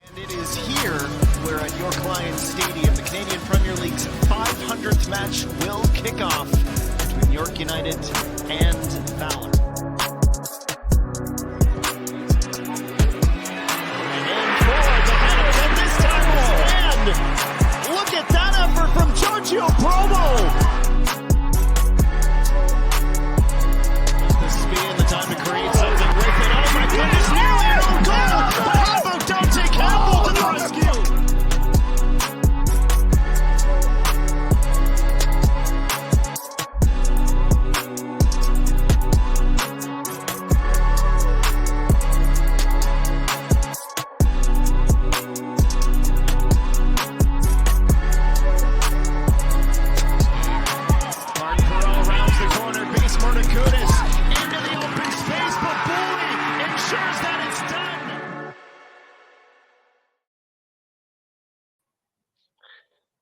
And it is here, where at York Lions Stadium, the Canadian Premier League's 500th match will kick off between York United and Valour. And forward, the header, and this time will stand. Look at that effort from Giorgio Promo. The speed and the time to create something with it. Oh my goodness, nearly an own goal. But how about Dante Campbell to the rescue?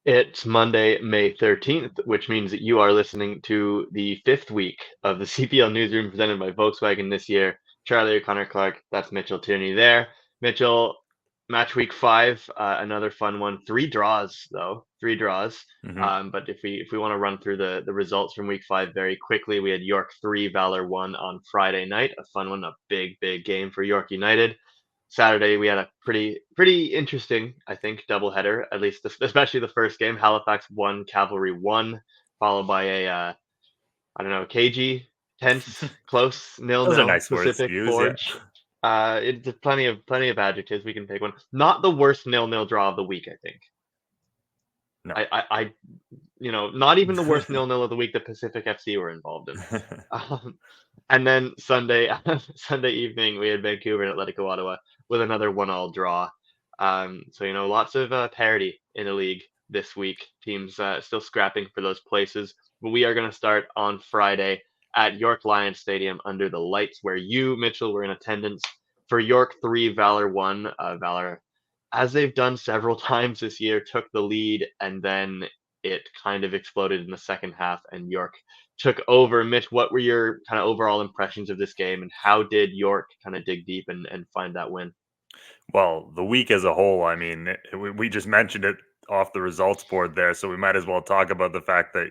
It's Monday, May 13th, which means that you are listening to the fifth week of the CPL Newsroom presented by Volkswagen this year. Charlie O'Connor-Clarke, that's Mitchell Tierney there. Mitchell, match week 5, another fun one. 3 draws, though. 3 draws. But if we want to run through the results from week 5 very quickly, we had York 3, Valour 1 on Friday night. A fun one, a big game for York United. Saturday, we had a pretty interesting, I think, doubleheader, at least especially the first game. Halifax 1, Cavalry 1, followed by a, cagey, tense, close, 0-0 Those are nice Pacific words to Forge. Yeah. It's plenty of adjectives. We can pick one. Not the worst 0-0 draw of the week, I think. No. I not even the worst 0-0 of the week that Pacific FC were involved in. And then Sunday evening, we had Vancouver and Atletico Ottawa with another 1-1 draw. So lots of parity in the league this week. Teams still scrapping for those places. But we are going to start on Friday at York Lions Stadium under the lights, where you, Mitchell, were in attendance for York 3, Valour 1. Valour, as they've done several times this year, took the lead, and then it kind of exploded in the second half, and York took over. Mitch, what were your kind of overall impressions of this game, and how did York kind of dig deep and find that win? Well, the week as a whole, I mean, we just mentioned it off the results board there, so we might as well talk about the fact that,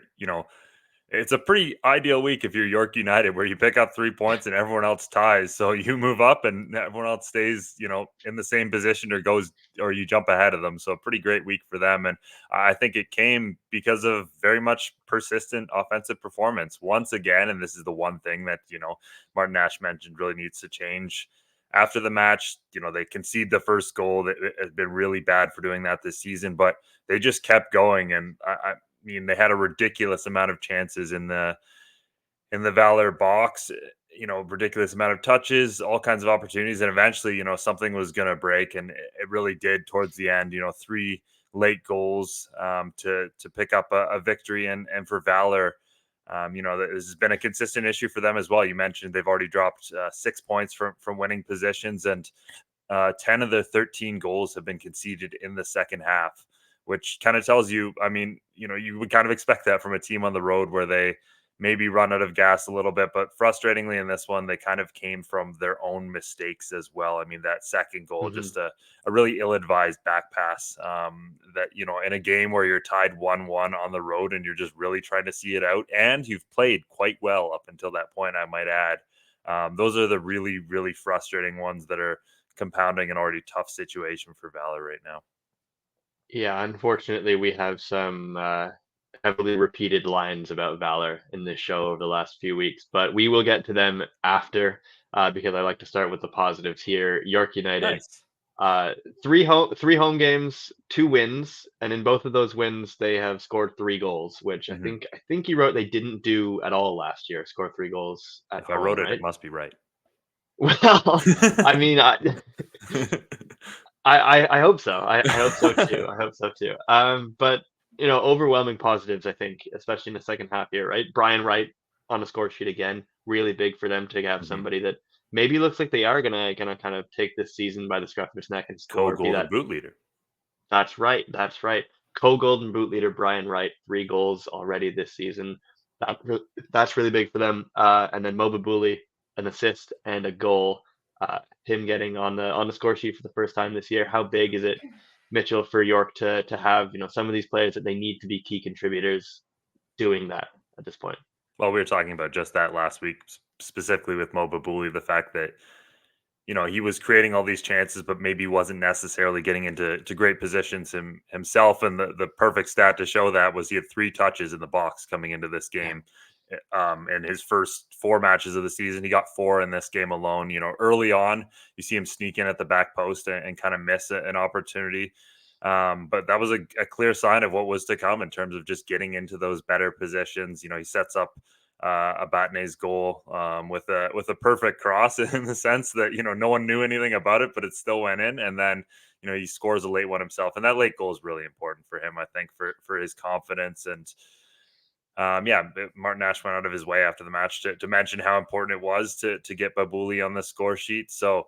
it's a pretty ideal week if you're York United, where you pick up 3 points and everyone else ties. So you move up and everyone else stays, in the same position or you jump ahead of them. So a pretty great week for them. And I think it came because of very much persistent offensive performance once again. And this is the one thing that, Martin Nash mentioned really needs to change. After the match, they concede the first goal. That has been really bad for doing that this season, but they just kept going. And I mean, they had a ridiculous amount of chances in the Valour box, ridiculous amount of touches, all kinds of opportunities. And eventually, something was going to break, and it really did towards the end. 3 late goals to pick up a victory. And for Valour, this has been a consistent issue for them as well. You mentioned they've already dropped 6 points from winning positions, and 10 of the 13 goals have been conceded in the second half, which kind of tells you, I mean, you would kind of expect that from a team on the road where they maybe run out of gas a little bit, but frustratingly in this one, they kind of came from their own mistakes as well. I mean, that second goal, just a really ill-advised back pass that, in a game where you're tied 1-1 on the road and you're just really trying to see it out, and you've played quite well up until that point, I might add. Those are the really, really frustrating ones that are compounding an already tough situation for Valour right now. Yeah, unfortunately, we have some heavily repeated lines about Valour in this show over the last few weeks, but we will get to them after because I like to start with the positives here. York United, nice. 3 home games, 2 wins, and in both of those wins, they have scored 3 goals, which I think you wrote they didn't do at all last year. Score 3 goals at home. If I wrote it, right? It must be right. Well, I mean, I hope so. I hope so too. I hope so too. But overwhelming positives, I think, especially in the second half here, right? Brian Wright on the score sheet again, really big for them to have somebody that maybe looks like they are gonna kind of take this season by the scruff of his neck and score. Co-golden boot leader. That's right. Co-golden boot leader Brian Wright, 3 goals already this season. That's really big for them. And then Mo Babuli, an assist and a goal. him getting on the score sheet for the first time this year. How big is it, Mitchell, for York to have some of these players that they need to be key contributors doing that at this point? Well, we were talking about just that last week, specifically with Mo Babouli, the fact that he was creating all these chances, but maybe wasn't necessarily getting into great positions himself. And the perfect stat to show that was he had 3 touches in the box coming into this game. In his first 4 matches of the season, he got 4 in this game alone. Early on, you see him sneak in at the back post and kind of miss an opportunity. But that was a clear sign of what was to come in terms of just getting into those better positions. He sets up Abatne's goal with a perfect cross in the sense that no one knew anything about it, but it still went in. And then he scores a late one himself, and that late goal is really important for him, I think, for his confidence. And Martin Nash went out of his way after the match to mention how important it was to get Babouli on the score sheet. So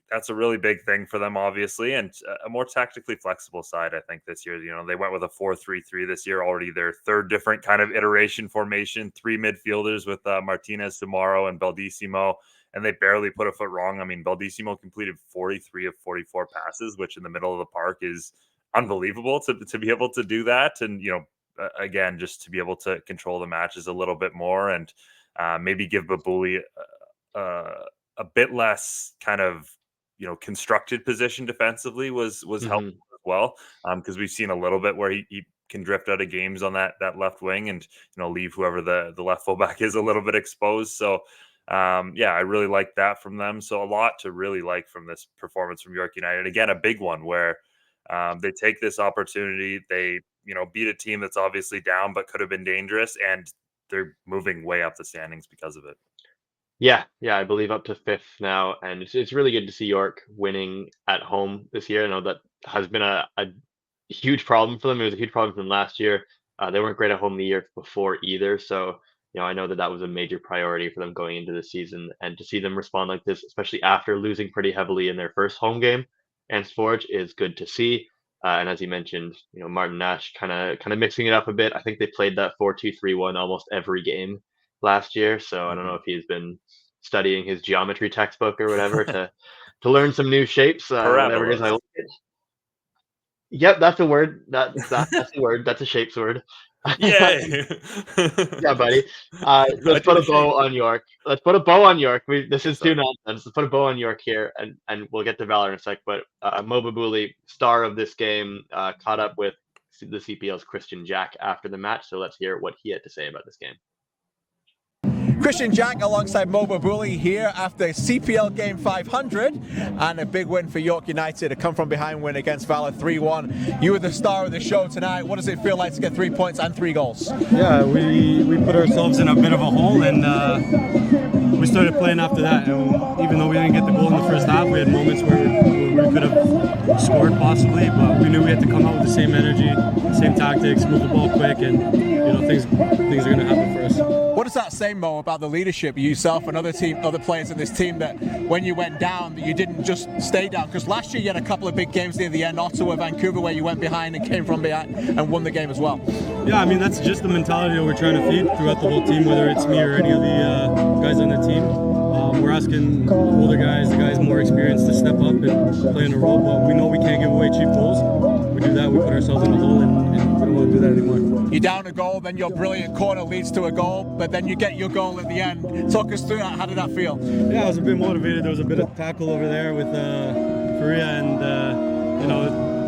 that's a really big thing for them, obviously, and a more tactically flexible side, I think, this year. They went with a 4-3-3 this year, already their third different kind of iteration formation, 3 midfielders with Martinez, Samaro, and Baldissimo, and they barely put a foot wrong. I mean, Baldissimo completed 43 of 44 passes, which in the middle of the park is unbelievable to be able to do that. And, again, just to be able to control the matches a little bit more and maybe give Babouli a bit less kind of constructed position defensively was helpful as well, because we've seen a little bit where he can drift out of games on that left wing and leave whoever the left fullback is a little bit exposed. So I really like that from them. So a lot to really like from this performance from York United. Again, a big one where they take this opportunity, they beat a team that's obviously down but could have been dangerous, and they're moving way up the standings because of it. Yeah, I believe up to 5th now, and it's really good to see York winning at home this year. I know that has been a huge problem for them. It was a huge problem for them last year. They weren't great at home the year before either, so I know that was a major priority for them going into the season, and to see them respond like this, especially after losing pretty heavily in their first home game against Forge, is good to see. And as you mentioned, Martin Nash kind of mixing it up a bit. I think they played that 4-2-3-1 almost every game last year, so I don't know if he's been studying his geometry textbook or whatever to learn some new shapes. Whatever it is, I like it. Yep, that's a word. That's a word. That's a shapes word. Yay! Yeah, buddy. Let's put a bow on York. This is too nonsense. Let's put a bow on York here, and we'll get to Valour in a sec. But Mo Babouli, star of this game, caught up with the CPL's Christian Jack after the match. So let's hear what he had to say about this game. Christian Jack alongside Mo Babouli here after CPL game 500 and a big win for York United, a come from behind win against Valour 3-1. You were the star of the show tonight. What does it feel like to get 3 points and 3 goals? Yeah, we put ourselves in a bit of a hole, and we started playing after that. And even though we didn't get the goal in the first half, we had moments where we could have scored possibly, but we knew we had to come out with the same energy, same tactics, move the ball quick, and things are going to happen for us. What does that say, Mo, about the leadership, yourself and other players in this team, that when you went down, that you didn't just stay down? Because last year you had a couple of big games near the end, Ottawa, Vancouver, where you went behind and came from behind and won the game as well. Yeah, I mean, that's just the mentality that we're trying to feed throughout the whole team, whether it's me or any of the guys on the team. We're asking older guys, the guys more experienced, to step up and play in a role, but we know we can't give away cheap goals. We do that, we put ourselves in a hole, and we don't want to do that anymore. You're down a goal, then your brilliant corner leads to a goal, but then you get your goal at the end. Talk us through that. How did that feel? Yeah, I was a bit motivated. There was a bit of tackle over there with Faria, and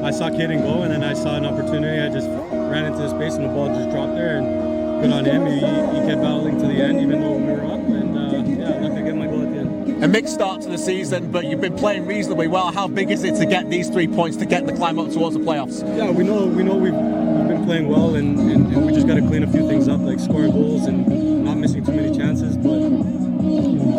I saw Caden go, and then I saw an opportunity. I just ran into the space, and the ball just dropped there, and good on him. He kept battling to the end, even though we were up, and lucky to get my goal at the end. A mixed start to the season, but you've been playing reasonably well. How big is it to get these 3 points to get the climb up towards the playoffs? Yeah, we know we've been playing well, and we just got to clean a few things up, like scoring goals and not missing too many chances, but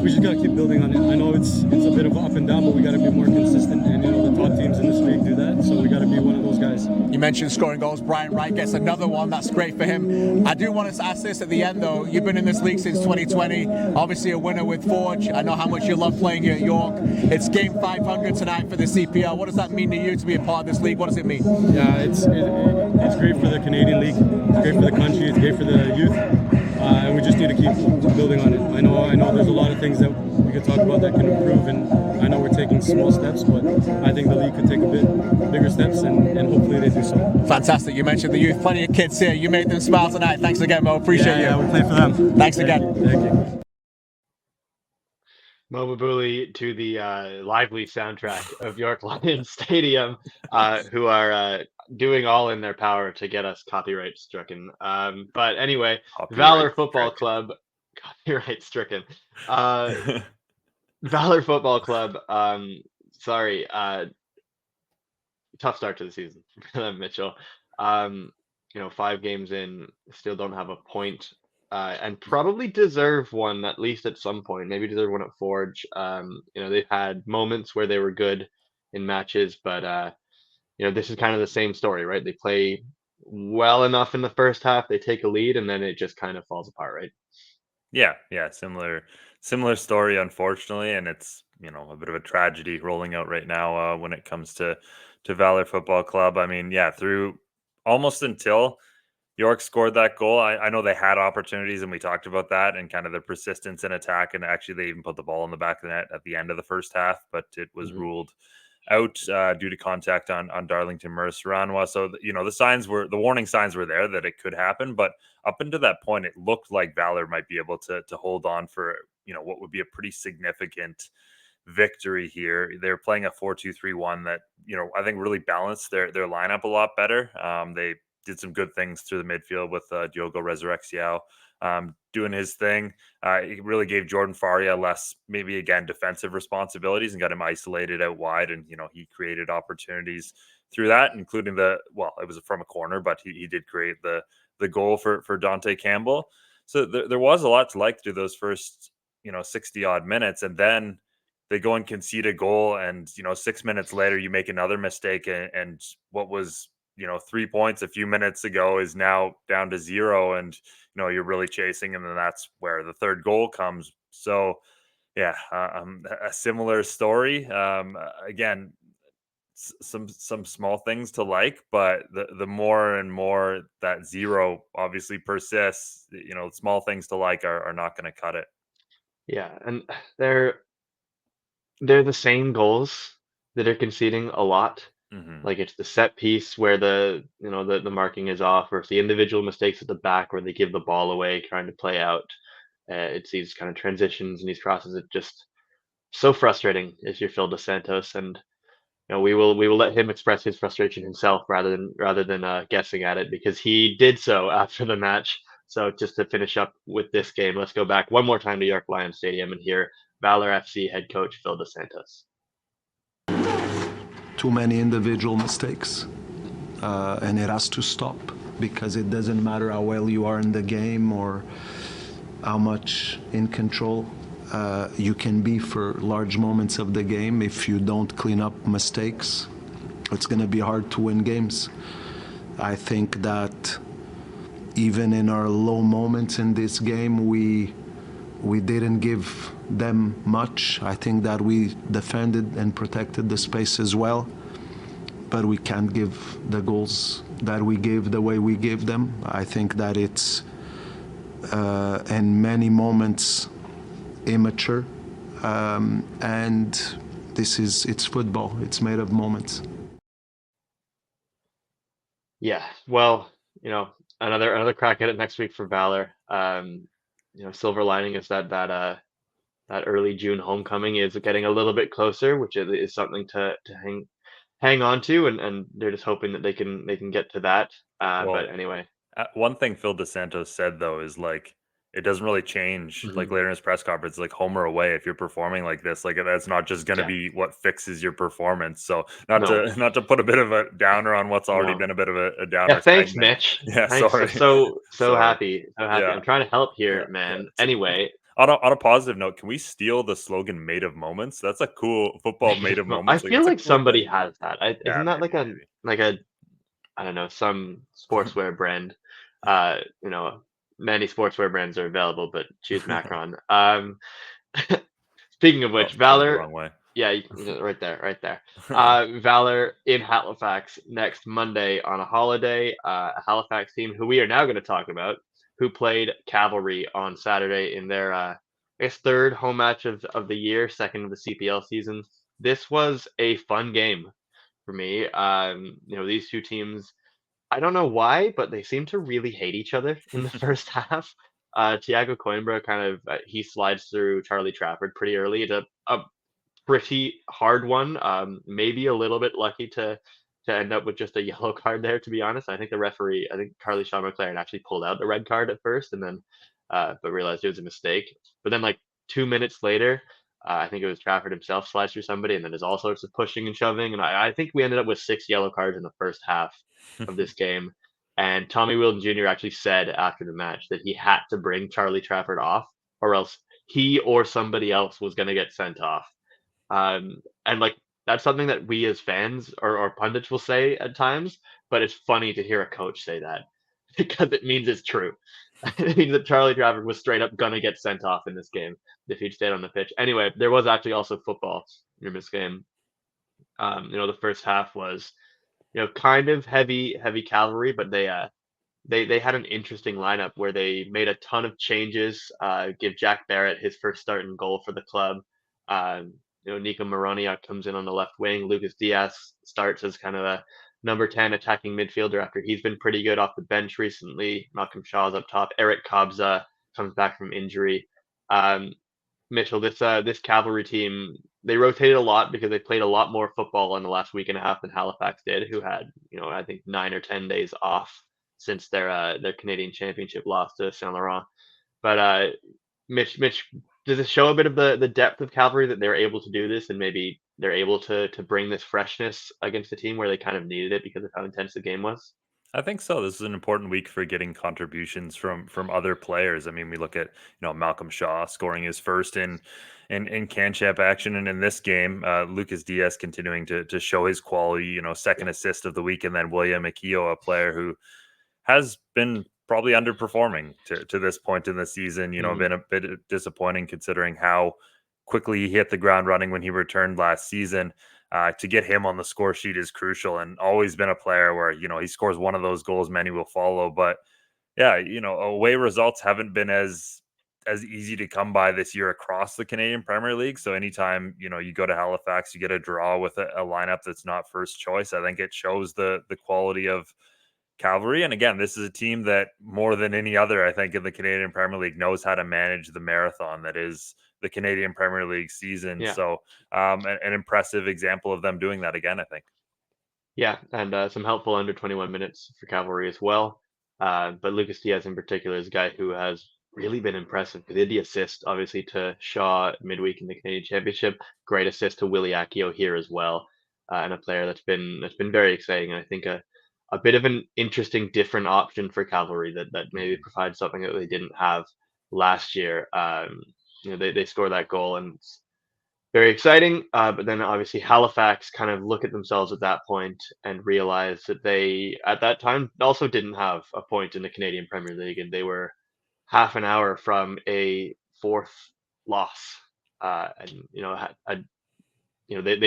we just got to keep building on it. I know it's a bit of up and down, but we got to be more consistent, and the top teams in this league do that, so we got to be one of those guys. You mentioned scoring goals. Brian Wright gets another one. That's great for him. I do want to ask this at the end, though. You've been in this league since 2020, obviously a winner with Forge. I know how much you love playing here at York. It's game 500 tonight for the CPL. What does that mean to you to be a part of this league? What does it mean? Yeah, it's great for the Canadian League. It's great for the country. It's great for the youth. And we just need to keep building on it. I know there's a lot of things that we could talk about that can improve, and I know taking small steps, but I think the league could take a bit bigger steps, and hopefully they do so. Fantastic. You mentioned the youth. Plenty of kids here. You made them smile tonight. Thanks again, Mo. Appreciate you. Yeah, we play for them. Thanks again. Thank you. Mo Mabuli to the lively soundtrack of York Lions Stadium, who are doing all in their power to get us copyright stricken. But anyway, Valour Football Club, copyright stricken. Valour Football Club, sorry, tough start to the season for them, Mitchell. 5 games in, still don't have a point. And probably deserve one at least at some point. Maybe deserve one at Forge. They've had moments where they were good in matches, but this is kind of the same story, right? They play well enough in the first half, they take a lead, and then it just kind of falls apart, right? Yeah, similar story, unfortunately, and it's a bit of a tragedy rolling out right now when it comes to Valour Football Club. I mean, through almost until York scored that goal, I know they had opportunities, and we talked about that and kind of their persistence in attack. And actually, they even put the ball in the back of the net at the end of the first half, but it was ruled out due to contact on Darlington Mercer-Ranwa. So the warning signs were there that it could happen. But up until that point, it looked like Valour might be able to hold on for what would be a pretty significant victory here. They're playing a 4-2-3-1 that I think really balanced their lineup a lot better. They did some good things through the midfield with Diogo Resurrección doing his thing. He really gave Jordan Faria less, maybe again, defensive responsibilities and got him isolated out wide. And, he created opportunities through that, including it was from a corner, but he did create the goal for Dante Campbell. So there was a lot to like through those first, 60 odd minutes. And then they go and concede a goal. And, 6 minutes later, you make another mistake. And what was, 3 points a few minutes ago is now down to 0, and you're really chasing, and then that's where the third goal comes. So a similar story. Again, some small things to like, but the more and more that 0 obviously persists, small things to like are not going to cut it. Yeah, and they're the same goals that are conceding a lot. Like it's the set piece where the marking is off, or it's the individual mistakes at the back where they give the ball away trying to play out. It's these kind of transitions and these crosses. It's just so frustrating if you're Phil DeSantos, and we will let him express his frustration himself rather than guessing at it, because he did so after the match. So just to finish up with this game, let's go back one more time to York Lions Stadium and hear Valour FC head coach Phil DeSantos. Too many individual mistakes, and it has to stop, because it doesn't matter how well you are in the game or how much in control you can be for large moments of the game. If you don't clean up mistakes, it's going to be hard to win games. I think that even in our low moments in this game, we didn't give them much. I think that we defended and protected the space as well, but we can't give the goals that we gave the way we gave them. I think that it's in many moments immature, and it's football. It's made of moments. Yeah, well, another crack at it next week for Valour. Silver lining is that early June homecoming is getting a little bit closer, which is something to hang on to, and they're just hoping that they can get to that. But anyway, one thing Phil DeSantos said though is like it doesn't really change. Like later in his press conference, like home or away, if you're performing like this, like that's not just going to be what fixes your performance. So not to put a bit of a downer on what's already been a bit of a downer. Yeah, thanks, segment. Mitch. Yeah, thanks. sorry. So Sorry. happy. Yeah. I'm trying to help here, man. Yeah. Anyway, on a positive note, can we steal the slogan "Made of Moments"? That's a cool football made of moments. I feel like cool somebody thing. has that. Isn't that like a I don't know, some sportswear brand? Many sportswear brands are available, but choose Macron. Speaking of which, Valour. Wrong way. Yeah, right there. Valour in Halifax next Monday on a holiday. A Halifax team who we are now going to talk about, who played Cavalry on Saturday in their, I guess, third home match of the year, second of the CPL season. this was a fun game for me. These two teams, I don't know why, but they seem to really hate each other in the first half. Thiago Coimbra he slides through Charlie Trafford pretty early. It's a pretty hard one. Maybe a little bit lucky to end up with just a yellow card there, to be honest. I think Carly Sean McLaren actually pulled out the red card at first and then but realized it was a mistake. But then like 2 minutes later, I think it was Trafford himself sliced through somebody, and then there's all sorts of pushing and shoving. And I think we ended up with 6 yellow cards in the first half of this game. And Tommy Wheeldon Jr. actually said after the match that he had to bring Charlie Trafford off, or else he or somebody else was going to get sent off. And like that's something that we as fans or pundits will say at times, but it's funny to hear a coach say that because it means it's true. It means that Charlie Trafford was straight up gonna get sent off in this game if he'd stayed on the pitch. Anyway, there was actually also football in this game. The first half was, kind of heavy Cavalry, but they had an interesting lineup where they made a ton of changes. Give Jack Barrett his first start and goal for the club. Nico Maroniak comes in on the left wing. Lucas Diaz starts as kind of a number 10 attacking midfielder after he's been pretty good off the bench recently. Malcolm Shaw's up top. Eric Kobza comes back from injury. Mitchell, this Cavalry team, they rotated a lot because they played a lot more football in the last week and a half than Halifax did, who had, I think 9 or 10 days off since their Canadian Championship loss to Saint Laurent. But Mitch, does it show a bit of the depth of Cavalry that they're able to do this, and maybe they're able to bring this freshness against a team where they kind of needed it because of how intense the game was? I think so. This is an important week for getting contributions from other players. I mean, we look at Malcolm Shaw scoring his first in CanChamp action, and in this game, Lucas Diaz continuing to show his quality. Second assist of the week, and then William Akio, a player who has been probably underperforming to this point in the season. Been a bit disappointing considering how quickly he hit the ground running when he returned last season. To get him on the score sheet is crucial, and always been a player where he scores one of those goals, many will follow. But yeah, away results haven't been as easy to come by this year across the Canadian Premier League. So anytime you go to Halifax, you get a draw with a lineup that's not first choice. I think it shows the quality of Cavalry. And again, this is a team that more than any other, I think, in the Canadian Premier League knows how to manage the marathon that is the Canadian Premier League season. Yeah. So an impressive example of them doing that again, I think. Yeah, and some helpful under 21 minutes for Cavalry as well. But Lucas Diaz in particular is a guy who has really been impressive. He did the assist, obviously, to Shaw midweek in the Canadian Championship. Great assist to Willie Akio here as well, and a player that's been very exciting. And I think a bit of an interesting, different option for Cavalry that maybe provides something that they didn't have last year. They score that goal and it's very exciting. But then obviously Halifax kind of look at themselves at that point and realize that they, at that time, also didn't have a point in the Canadian Premier League, and they were half an hour from a 4th loss. They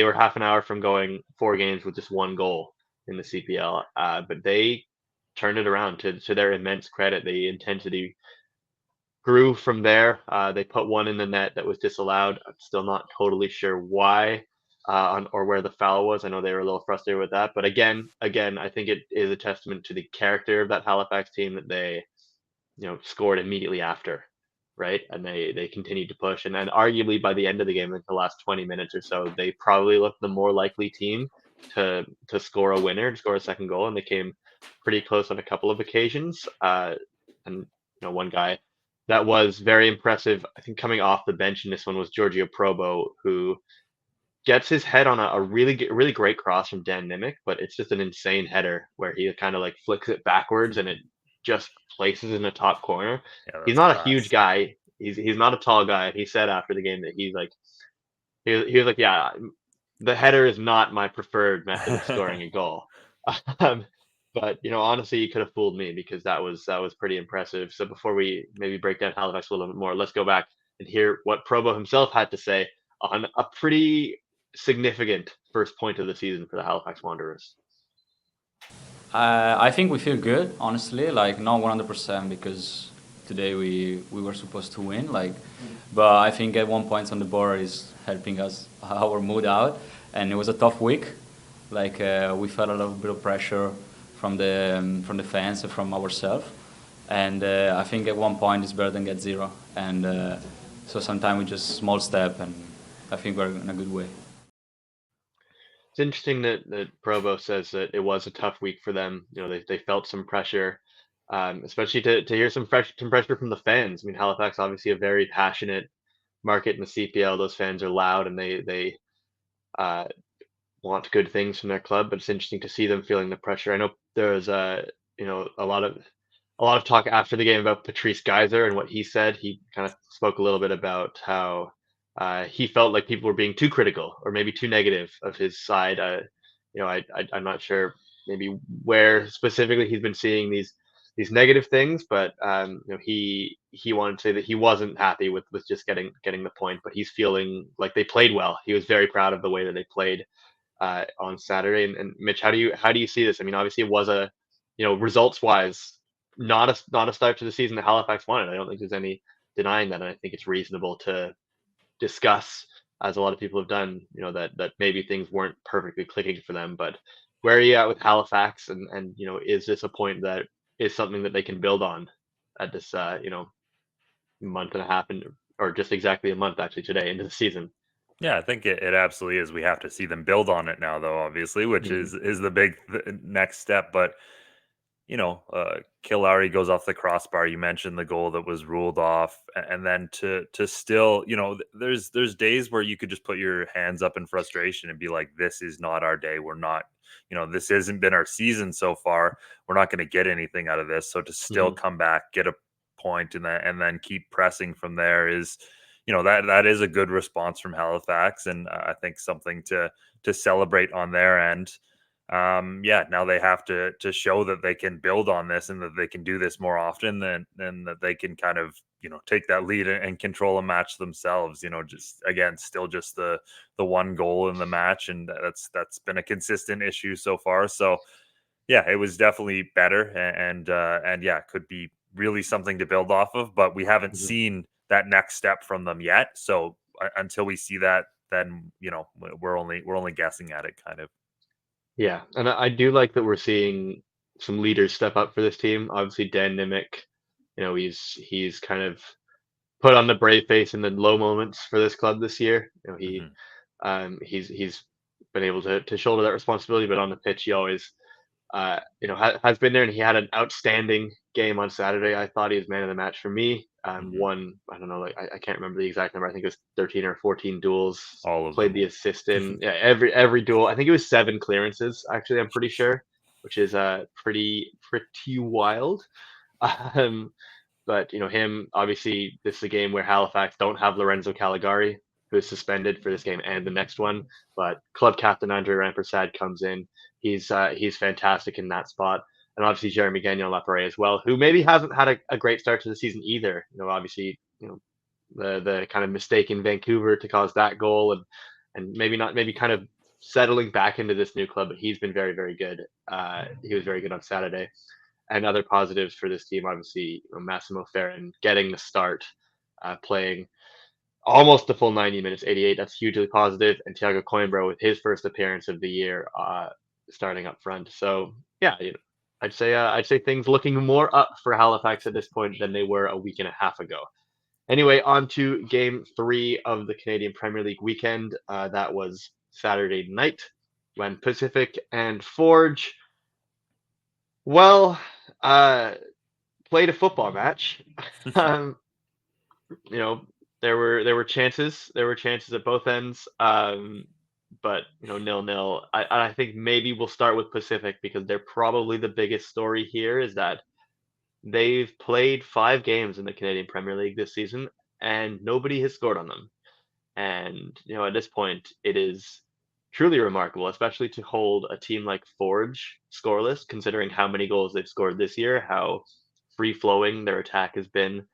were half an hour from going 4 games with just 1 goal in the CPL. But they turned it around to their immense credit. The intensity grew from there. They put one in the net that was disallowed. I'm still not totally sure why or where the foul was. I know they were a little frustrated with that. But again, I think it is a testament to the character of that Halifax team that they, scored immediately after, right? And they continued to push. And then arguably by the end of the game, like the last 20 minutes or so, they probably looked the more likely team to score a winner, to score a second goal. And they came pretty close on a couple of occasions. And one guy that was very impressive, I think, coming off the bench in this one was Giorgio Probo, who gets his head on a really great cross from Dan Nimick, but it's just an insane header where he kind of like flicks it backwards and it just places in the top corner. Yeah, he's not class. A huge guy. He's not a tall guy. He said after the game that he was like, yeah, the header is not my preferred method of scoring a goal. But honestly, you could have fooled me because that was pretty impressive. So before we maybe break down Halifax a little bit more, let's go back and hear what Probo himself had to say on a pretty significant first point of the season for the Halifax Wanderers. I think we feel good, honestly, like not 100% because today we were supposed to win. But I think at 1 point on the board is helping us our mood out, and it was a tough week. We felt a little bit of pressure from the fans and from ourselves, and I think at 1 point it's better than get 0. And so sometimes we just small step, and I think we're in a good way. It's interesting that Provo says that it was a tough week for them. They felt some pressure, especially to hear some pressure from the fans. I mean, Halifax obviously a very passionate market in the CPL. Those fans are loud and they want good things from their club. But it's interesting to see them feeling the pressure. I know there was a lot of talk after the game about Patrice Geyser and what he said. He kind of spoke a little bit about how he felt like people were being too critical or maybe too negative of his side. I'm not sure maybe where specifically he's been seeing these negative things, but he wanted to say that he wasn't happy with just getting the point, but he's feeling like they played well. He was very proud of the way that they played on Saturday. And Mitch, how do you see this? I mean, obviously it was a results wise not a start to the season that Halifax wanted. I don't think there's any denying that, and I think it's reasonable to discuss, as a lot of people have done, that maybe things weren't perfectly clicking for them. But where are you at with Halifax, and is this a point that is something that they can build on at this month and a half or just exactly a month actually today into the season? Yeah, I think it absolutely is. We have to see them build on it now, though, obviously, which is the big next step. But Kilari goes off the crossbar. You mentioned the goal that was ruled off, and then to still, there's days where you could just put your hands up in frustration and be like, this is not our day. We're not, this hasn't been our season so far. We're not going to get anything out of this. So to still come back, get a point, and then keep pressing from there is, that is a good response from Halifax, and I think something to celebrate on their end. Now they have to show that they can build on this and that they can do this more often, and that they can kind of take that lead and control a match themselves. Just again, still just the one goal in the match, and that's been a consistent issue so far. So yeah, it was definitely better, and could be really something to build off of. But we haven't seen that next step from them yet. So until we see that, then we're only guessing at it, kind of. Yeah, and I do like that we're seeing some leaders step up for this team. Obviously, Dan Nimick, he's kind of put on the brave face in the low moments for this club this year. He's been able to shoulder that responsibility, but on the pitch, he always has been there, and he had an outstanding game on Saturday. I thought he was man of the match for me. Won, I don't know, I can't remember the exact number. I think it was 13 or 14 duels. All of played them. the assist in every duel. I think it was 7 clearances. Actually, I'm pretty sure, which is pretty wild. But him, obviously, this is a game where Halifax don't have Lorenzo Caligari, who is suspended for this game and the next one. But club captain Andre Rampersad comes in. He's fantastic in that spot. And obviously Jeremy Gagnon-Lapare as well, who maybe hasn't had a great start to the season either. Obviously, the kind of mistake in Vancouver to cause that goal, and maybe kind of settling back into this new club. But he's been very, very good. He was very good on Saturday. And other positives for this team, obviously, Massimo Ferrin getting the start, playing almost the full 90 minutes, 88. That's hugely positive. And Thiago Coimbra with his first appearance of the year, starting up front. So yeah, I'd say things looking more up for Halifax at this point than they were a week and a half ago. Anyway, on to Game 3 of the Canadian Premier League weekend. That was Saturday night when Pacific and Forge, played a football match. There were chances at both ends. But 0-0. I think maybe we'll start with Pacific, because they're probably the biggest story here, is that they've played 5 games in the Canadian Premier League this season and nobody has scored on them. And at this point, it is truly remarkable, especially to hold a team like Forge scoreless, considering how many goals they've scored this year, how free flowing their attack has been.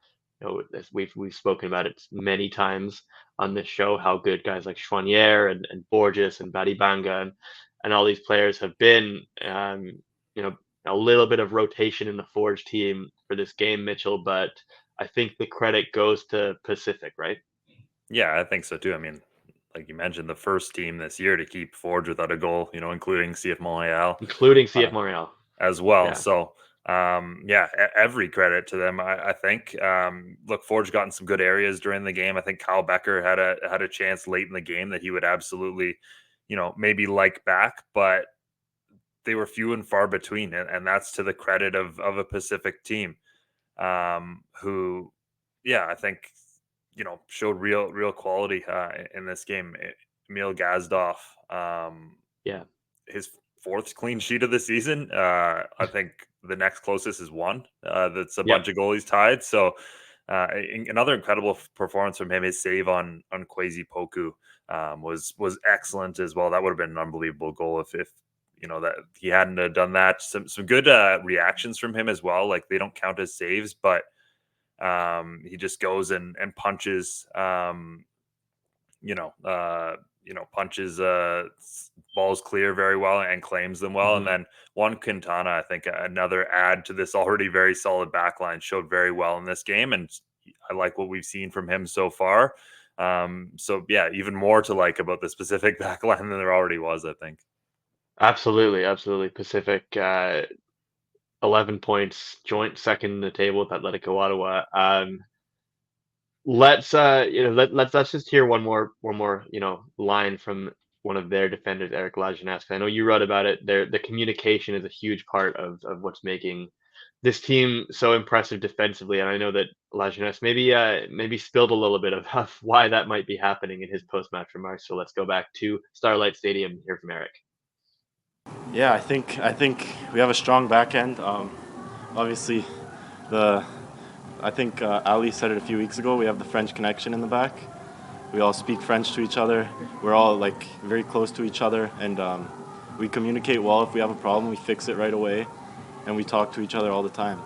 As we've spoken about it many times on this show, how good guys like Chouanière and Borges and Badibanga and all these players have been. A little bit of rotation in the Forge team for this game, Mitchell, but I think the credit goes to Pacific, right? Yeah, I think so too. I mean, like you mentioned, the first team this year to keep Forge without a goal, including CF Montreal Including CF Montreal. as well. Yeah. So, yeah, every credit to them. I think. Look, Forge got in some good areas during the game. I think Kyle Becker had a chance late in the game that he would absolutely, maybe like back, but they were few and far between, and that's to the credit of a Pacific team, who, yeah, I think showed real quality in this game. Emil Gazdoff, Yeah. his fourth clean sheet of the season. I think the next closest is one. That's a bunch of goalies tied. So another incredible performance from him. His save on Kwesi Poku was excellent as well. That would have been an unbelievable goal if that he hadn't done that. Some good reactions from him as well. Like they don't count as saves, but he just goes and punches. Punches balls clear very well and claims them well. And then Juan Quintana, I think another add to this already very solid backline, showed very well in this game. And I like what we've seen from him so far. So yeah, even more to like about the specific backline than there already was, I think. Absolutely. Pacific, 11 points, joint second in the table with Atletico Ottawa. Let's just hear one more line from one of their defenders, Eric Lajeunesse. I know you wrote about it. The communication is a huge part of what's making this team so impressive defensively, and I know that Lajeunesse maybe spilled a little bit of why that might be happening in his post-match remarks. So let's go back to Starlight Stadium and hear from Eric. Yeah, I think we have a strong back end. Obviously, I think Ali said it a few weeks ago. We have the French connection in the back. We all speak French to each other. We're all like very close to each other, and we communicate well. If we have a problem, we fix it right away, and we talk to each other all the time,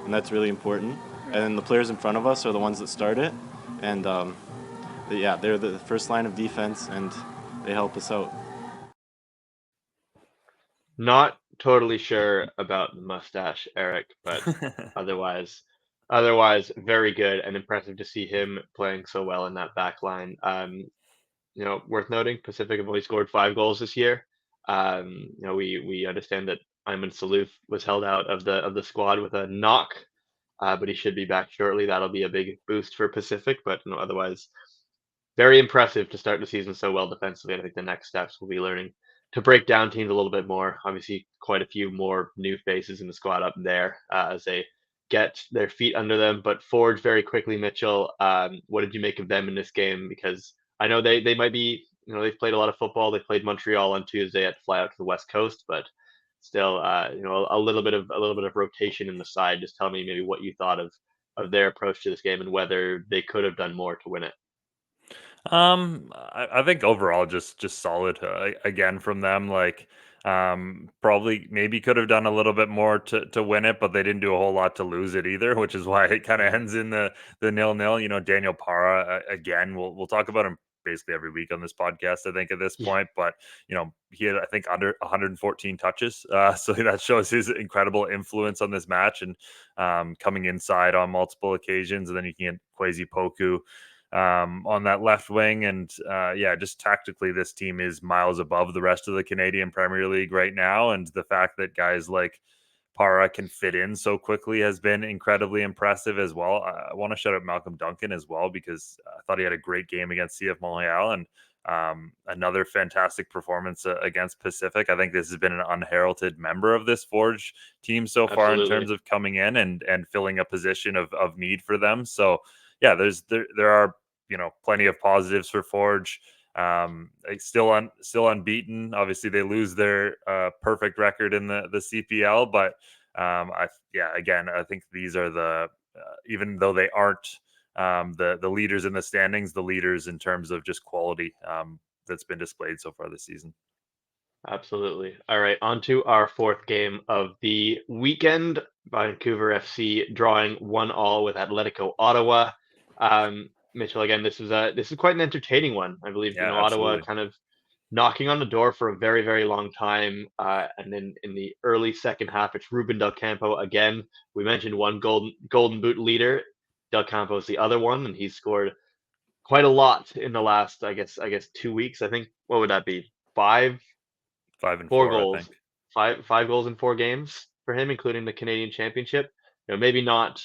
and that's really important. And then the players in front of us are the ones that start it, and they're the first line of defense, and they help us out. Not totally sure about the mustache, Eric, but otherwise very good and impressive to see him playing so well in that back line. Worth noting, Pacific have only scored 5 goals this year. We understand that Ayman Salouf was held out of the squad with a knock, but he should be back shortly. That'll be a big boost for Pacific, but otherwise very impressive to start the season so well defensively. I think the next steps will be learning to break down teams a little bit more. Obviously, quite a few more new faces in the squad up there as they get their feet under them. But Forge, very quickly, Mitchell, what did you make of them in this game? Because I know they might be, they've played a lot of football. They played Montreal on Tuesday, had to fly out to the West Coast, but still, a little bit of rotation in the side. Just tell me maybe what you thought of their approach to this game and whether they could have done more to win it. I think overall just solid again from them. Like, probably maybe could have done a little bit more to win it, but they didn't do a whole lot to lose it either, which is why it kind of ends in the 0-0. Daniel Para again. We'll talk about him basically every week on this podcast, I think, at this point. But he had, I think, under 114 touches, so that shows his incredible influence on this match and coming inside on multiple occasions. And then you can get Kwesi Poku on that left wing. And just tactically, this team is miles above the rest of the Canadian Premier League right now. And the fact that guys like Para can fit in so quickly has been incredibly impressive as well. I want to shout out Malcolm Duncan as well, because I thought he had a great game against CF Montreal and another fantastic performance against Pacific. I think this has been an unheralded member of this Forge team so far. Absolutely. In terms of coming in and filling a position of need for them. So yeah, there are plenty of positives for Forge. Still unbeaten. Obviously, they lose their perfect record in the CPL, but I think these are the even though they aren't the leaders in the standings, the leaders in terms of just quality that's been displayed so far this season. Absolutely. All right, on to our fourth game of the weekend. Vancouver FC drawing 1-1 with Atletico Ottawa. Mitchell, again, this is quite an entertaining one. I believe Ottawa absolutely. kind of knocking on the door for a very, very long time. And then in the early second half, it's Ruben Del Campo again. We mentioned one golden boot leader. Del Campo's the other one, and he's scored quite a lot in the last, I guess 2 weeks. I think, what would that be? 5 and 4 4, I goals. think. Five goals in 4 games for him, including the Canadian Championship. Maybe not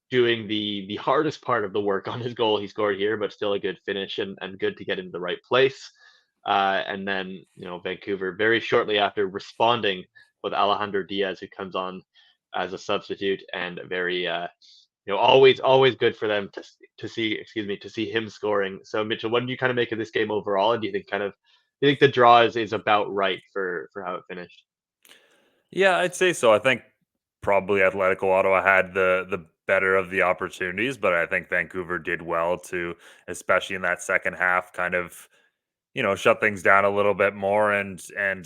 doing the hardest part of the work on his goal he scored here, but still a good finish and good to get into the right place. And then, Vancouver very shortly after responding with Alejandro Diaz, who comes on as a substitute, and very always good for them to see him scoring. So Mitchell, what do you kind of make of this game overall? And do you think the draw is about right for how it finished? Yeah, I'd say so. I think probably Atletico Ottawa had the better of the opportunities, but I think Vancouver did well to, especially in that second half, kind of shut things down a little bit more and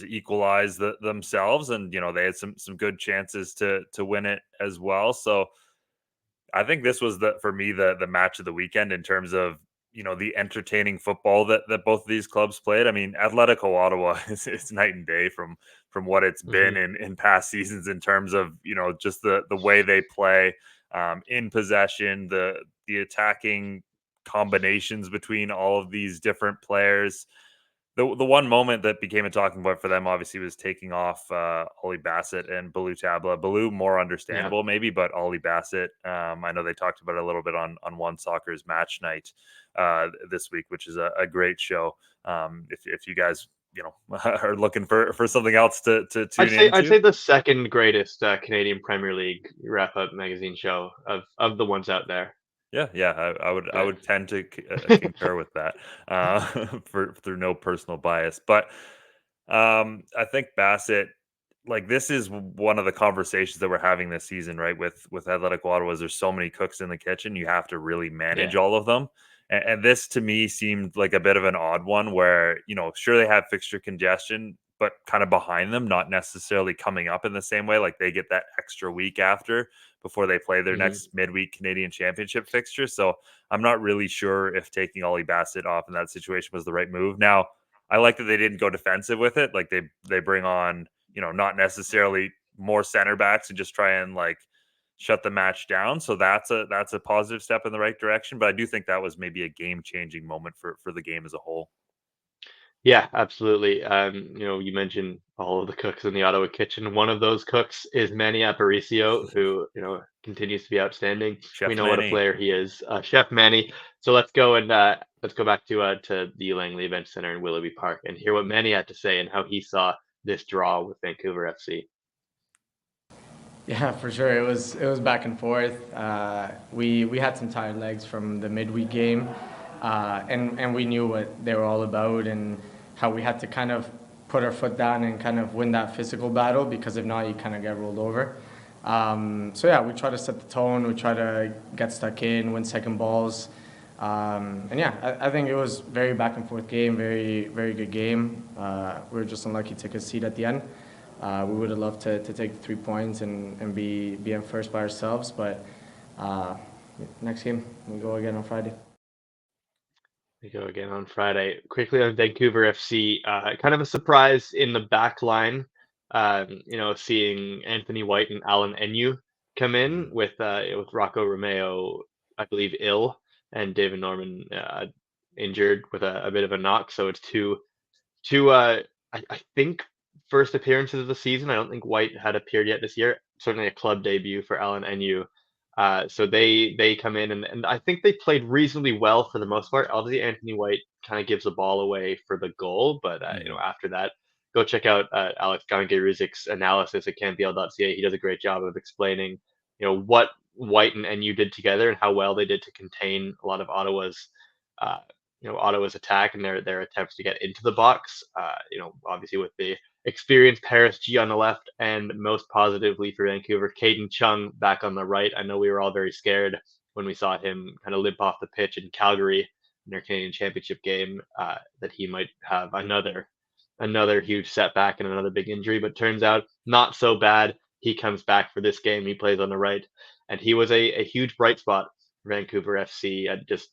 equalize themselves. And they had some good chances to win it as well. So I think this was for me the match of the weekend in terms of the entertaining football that both of these clubs played. I mean, Atletico Ottawa is night and day from what it's been in past seasons in terms of just the way they play, in possession, the attacking combinations between all of these different players. The one moment that became a talking point for them obviously was taking off Ollie Bassett and Baloo Tabla. Baloo more understandable maybe, but Ollie Bassett, I know they talked about it a little bit on OneSoccer's match night this week, which is a great show. If you guys are looking for something else to tune into. I'd say the second greatest Canadian Premier League wrap-up magazine show of the ones out there. Yeah, I would tend to concur with that through no personal bias, but I think Bassett, like, this is one of the conversations that we're having this season, right? With Athletic Ottawa, there's so many cooks in the kitchen, you have to really manage all of them, and this to me seemed like a bit of an odd one, where sure they have fixture congestion, but kind of behind them, not necessarily coming up in the same way. Like, they get that extra week after before they play their next midweek Canadian Championship fixture. So I'm not really sure if taking Ollie Bassett off in that situation was the right move. Now, I like that they didn't go defensive with it. Like, they bring on, not necessarily more center backs and just try and like shut the match down. So that's a positive step in the right direction. But I do think that was maybe a game-changing moment for the game as a whole. Yeah, absolutely. You mentioned all of the cooks in the Ottawa kitchen. One of those cooks is Manny Aparicio, who continues to be outstanding. Chef We know what a Manny. player he is, Chef Manny. So let's go back to the Langley Event Center in Willoughby Park and hear what Manny had to say and how he saw this draw with Vancouver FC. Yeah, for sure. It was back and forth. We had some tired legs from the midweek game, and we knew what they were all about and how we had to kind of put our foot down and kind of win that physical battle, because if not, you kind of get rolled over. So yeah, we try to set the tone. We try to get stuck in, win second balls, and yeah, I think it was very back and forth game, very very good game. We were just unlucky to take a seat at the end. We would have loved to take the 3 points and be in first by ourselves, but next game we go again on Friday. We go again on Friday. Quickly on Vancouver FC, kind of a surprise in the back line, seeing Anthony White and Alan Enyu come in with Rocco Romeo, I believe, ill, and David Norman injured with a bit of a knock. So it's two I think first appearances of the season. I don't think White had appeared yet this year. Certainly a club debut for Alan Enyu. So they come in and I think they played reasonably well for the most part. Obviously, Anthony White kind of gives the ball away for the goal, but after that, go check out Alex Gange-Ruzic's analysis at campbell.ca. He does a great job of explaining, what White and NU did together and how well they did to contain a lot of Ottawa's attack and their attempts to get into the box. Obviously with the experienced Paris G on the left, and most positively for Vancouver, Caden Chung back on the right. I know we were all very scared when we saw him kind of limp off the pitch in Calgary in their Canadian Championship game, that he might have another huge setback and another big injury, but turns out not so bad. He comes back for this game. He plays on the right, and he was a huge bright spot for Vancouver FC, just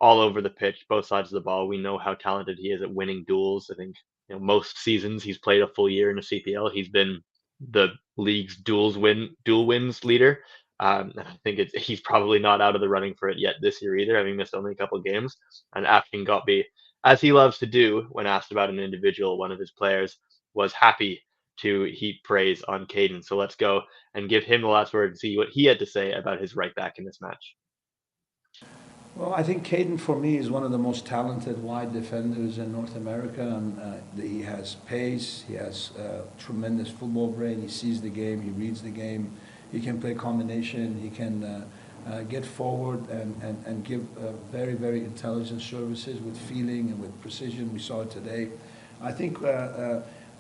all over the pitch, both sides of the ball. We know how talented he is at winning duels. I think most seasons he's played a full year in the CPL. He's been the league's dual wins leader. And I think he's probably not out of the running for it yet this year either, having missed only a couple games. And Afshin Gotby, as he loves to do when asked about an individual, one of his players, was happy to heap praise on Caden. So let's go and give him the last word and see what he had to say about his right back in this match. Well, I think Caden, for me, is one of the most talented wide defenders in North America. And he has pace, he has tremendous football brain, he sees the game, he reads the game, he can play combination, he can get forward and give very, very intelligent services with feeling and with precision. We saw it today. I think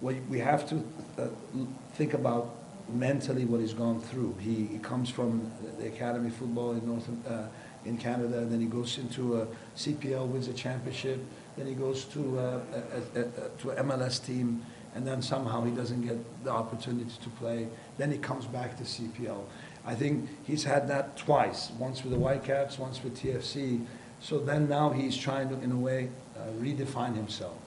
we have to think about mentally what he's gone through. He comes from the academy football in Canada, and then he goes into a CPL, wins a championship, then he goes to an MLS team, and then somehow he doesn't get the opportunity to play. Then he comes back to CPL. I think he's had that twice, once with the Whitecaps, once with TFC. So then now he's trying to, in a way, redefine himself.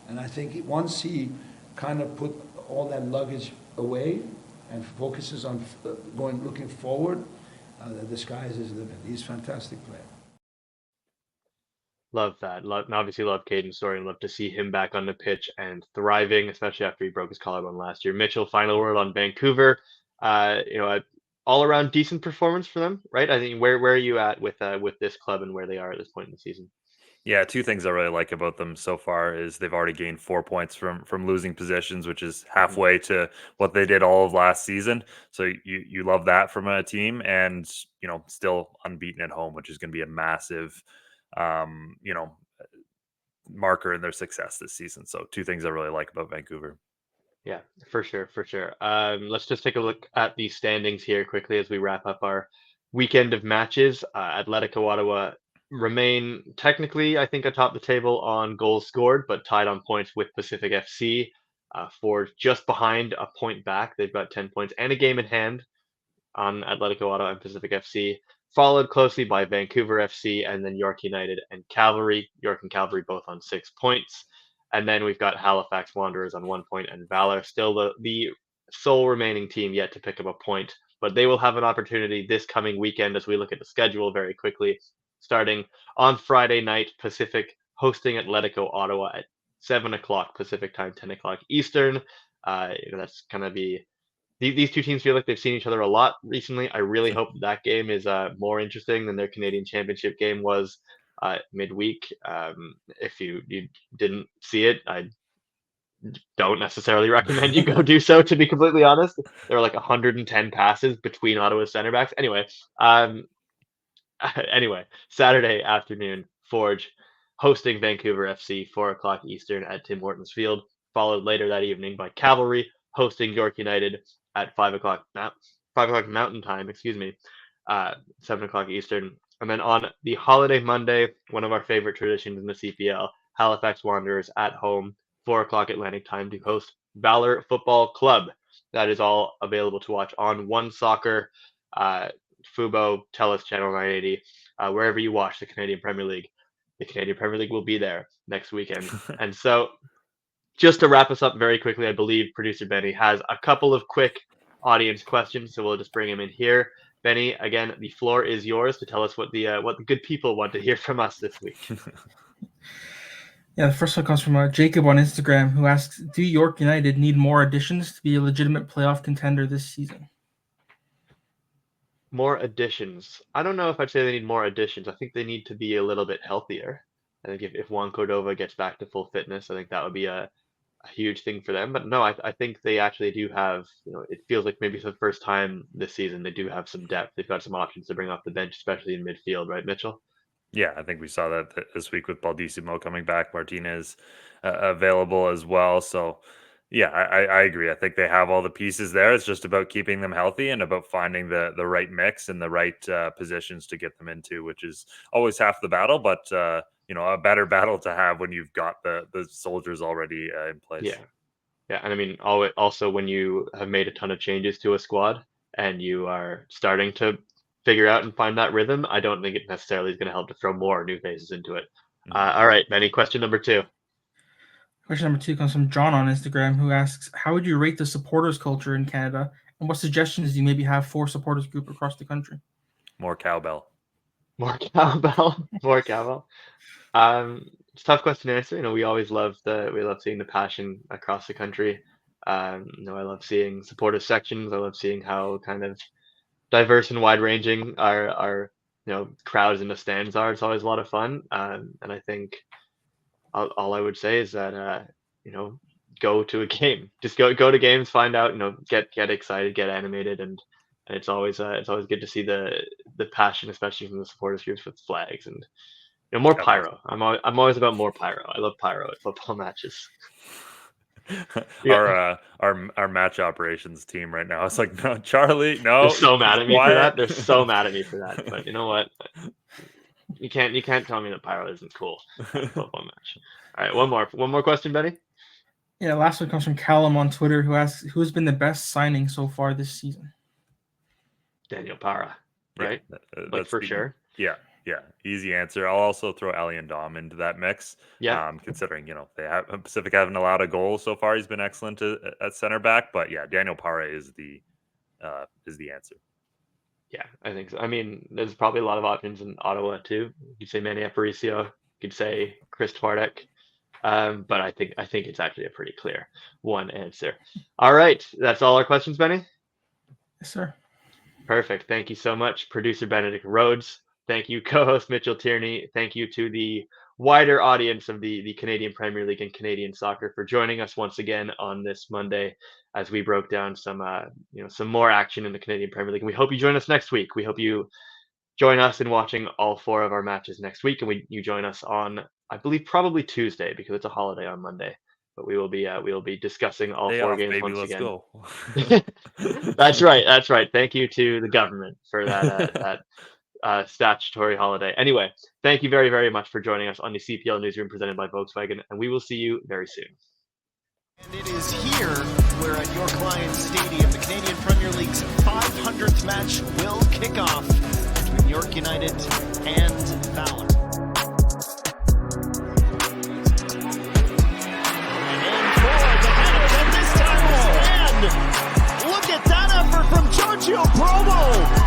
And I think once he kind of put all that luggage away and focuses on looking forward, the sky is his limit. He's a fantastic player. Love that. Obviously love Caden's story and love to see him back on the pitch and thriving, especially after he broke his collarbone last year. Mitchell, final word on Vancouver. All around decent performance for them, right? I think where are you at with this club and where they are at this point in the season? Yeah, two things I really like about them so far is they've already gained 4 points from losing positions, which is halfway to what they did all of last season. So you love that from a team, and still unbeaten at home, which is going to be a massive marker in their success this season. So two things I really like about Vancouver. Yeah, for sure. Let's just take a look at the standings here quickly as we wrap up our weekend of matches. Atletico Ottawa remain technically, I think, atop the table on goals scored, but tied on points with Pacific FC. For just behind, a point back. They've got 10 points and a game in hand on Atletico Ottawa and Pacific FC, followed closely by Vancouver FC and then York United and Cavalry. York and Cavalry both on 6 points. And then we've got Halifax Wanderers on 1 point and Valour, still the sole remaining team yet to pick up a point. But they will have an opportunity this coming weekend as we look at the schedule very quickly. Starting on Friday night, Pacific hosting Atletico Ottawa at 7 o'clock Pacific time, 10 o'clock Eastern. That's going to be... These two teams feel like they've seen each other a lot recently. I really hope that game is more interesting than their Canadian Championship game was midweek. If you didn't see it, I don't necessarily recommend you go do so, to be completely honest. There were like 110 passes between Ottawa's center backs. Anyway, Saturday afternoon, Forge hosting Vancouver FC, 4 o'clock Eastern at Tim Hortons Field, followed later that evening by Cavalry hosting York United at 5 o'clock Mountain Time, 7 o'clock Eastern. And then on the holiday Monday, one of our favorite traditions in the CPL, Halifax Wanderers at home, 4 o'clock Atlantic Time to host Valour Football Club. That is all available to watch on OneSoccer, Fubo, TELUS Channel 980, wherever you watch the Canadian Premier League. The Canadian Premier League will be there next weekend. And so just to wrap us up very quickly, I believe producer Benny has a couple of quick audience questions, so we'll just bring him in here. Benny, again, the floor is yours to tell us what the good people want to hear from us this week. Yeah, the first one comes from Jacob on Instagram, who asks, do York United need more additions to be a legitimate playoff contender this season? More additions. I don't know if I'd say they need more additions. I think they need to be a little bit healthier. I think if Juan Cordova gets back to full fitness, I think that would be a huge thing for them. But no, I think they actually do have, it feels like maybe for the first time this season, they do have some depth. They've got some options to bring off the bench, especially in midfield, right, Mitchell? Yeah, I think we saw that this week with Baldissimo coming back, Martinez available as well. So, yeah, I agree. I think they have all the pieces there. It's just about keeping them healthy and about finding the right mix and the right positions to get them into, which is always half the battle, but a better battle to have when you've got the soldiers already in place. Yeah, and I mean, also when you have made a ton of changes to a squad and you are starting to figure out and find that rhythm, I don't think it necessarily is going to help to throw more new faces into it. All right, Benny, question number 2. Question number 2 comes from John on Instagram, who asks, how would you rate the supporters culture in Canada And what suggestions do you maybe have for supporters group across the country? More cowbell. More cowbell. More cowbell. It's a tough question to answer. We always love seeing the passion across the country. I love seeing supportive sections. I love seeing how kind of diverse and wide ranging our crowds in the stands are. It's always a lot of fun. And I think all I would say is that go to a game. Just go to games, find out, get excited, get animated, and it's always good to see the passion, especially from the supporters groups with flags and more pyro. I'm always about more pyro. I love pyro at football matches. Our match operations team right now. It's like, no, Charlie, no. They're so mad at me for that. They're so mad at me for that. But you know what? You can't tell me that pyro isn't cool at a football match. All right, one more question, Benny. Yeah, last one comes from Callum on Twitter, who asks, who's been the best signing so far this season? Daniel Parra, right? Yeah, for sure. Yeah, easy answer. I'll also throw Ali and Dom into that mix. Yeah. Considering Pacific haven't allowed a goal so far, he's been excellent at center back. But yeah, Daniel Parra is the answer. Yeah, I think so. I mean, there's probably a lot of options in Ottawa too. You could say Manny Aparicio. You could say Chris Twardek. But I think it's actually a pretty clear one answer. All right, that's all our questions, Benny? Yes, sir. Perfect. Thank you so much, producer Benedict Rhodes. Thank you, co-host Mitchell Tierney. Thank you to the wider audience of the Canadian Premier League and Canadian soccer for joining us once again on this Monday as we broke down some more action in the Canadian Premier League. And we hope you join us next week. We hope you join us in watching all 4 of our matches next week, and you join us on, I believe, probably Tuesday because it's a holiday on Monday. But we will be discussing all 4 games baby, once let's again. Go. That's right. Thank you to the government for that statutory holiday. Anyway, thank you very, very much for joining us on the CPL Newsroom presented by Volkswagen, and we will see you very soon. And it is here where at your client's stadium, the Canadian Premier League's 500th match will kick off between York United and Valour. Look at that effort from Giorgio Promo!